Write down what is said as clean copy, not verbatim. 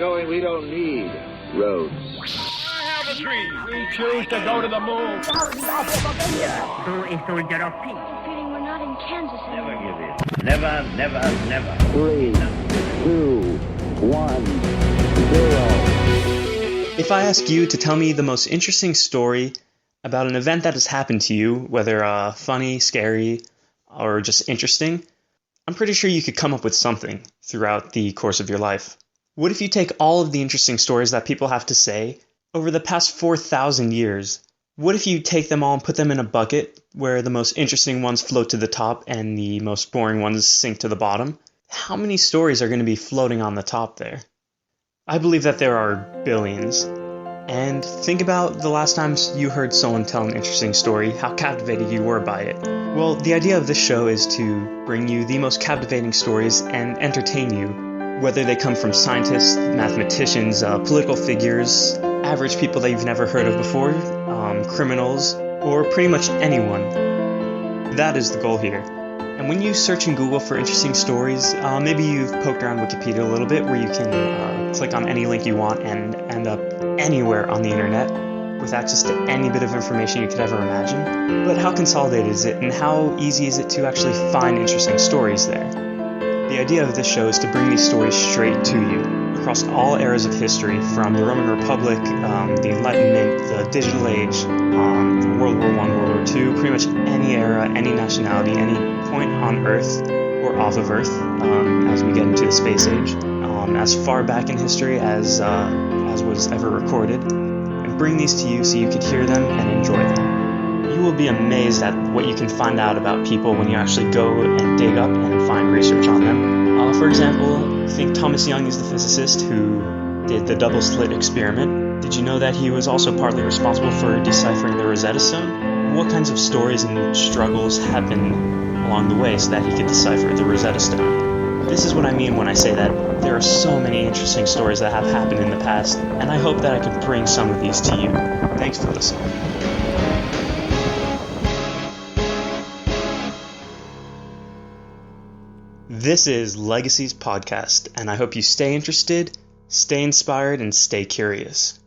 going, we don't need roads. I have a dream. We choose to go to the moon. Feeling we're not in Kansas anymore. Never give in. Never, never, never. 3, 2, 1, 0. If I ask you to tell me the most interesting story about an event that has happened to you, whether funny, scary, or just interesting, I'm pretty sure you could come up with something throughout the course of your life. What if you take all of the interesting stories that people have to say over the past 4,000 years? What if you take them all and put them in a bucket where the most interesting ones float to the top and the most boring ones sink to the bottom? How many stories are going to be floating on the top there? I believe that there are billions. And think about the last time you heard someone tell an interesting story, how captivated you were by it. Well, the idea of this show is to bring you the most captivating stories and entertain you, whether they come from scientists, mathematicians, political figures, average people that you've never heard of before, criminals, or pretty much anyone. That is the goal here. And when you search in Google for interesting stories, maybe you've poked around Wikipedia a little bit where you can click on any link you want and end up anywhere on the internet with access to any bit of information you could ever imagine. But how consolidated is it, and how easy is it to actually find interesting stories there? The idea of this show is to bring these stories straight to you, across all eras of history, from the Roman Republic, the Enlightenment, the Digital Age, World War I, World War II, pretty much any era, any nationality, any point on Earth or off of Earth, as we get into the space age, as far back in history as was ever recorded, and bring these to you so you could hear them and enjoy them. You will be amazed at what you can find out about people when you actually go and dig up and find research on them. For example, think Thomas Young is the physicist who did the double slit experiment. Did you know that he was also partly responsible for deciphering the Rosetta Stone? What kinds of stories and struggles happened along the way so that he could decipher the Rosetta Stone? This is what I mean when I say that there are so many interesting stories that have happened in the past, and I hope that I can bring some of these to you. Thanks for listening. This is Legacies Podcast, and I hope you stay interested, stay inspired, and stay curious.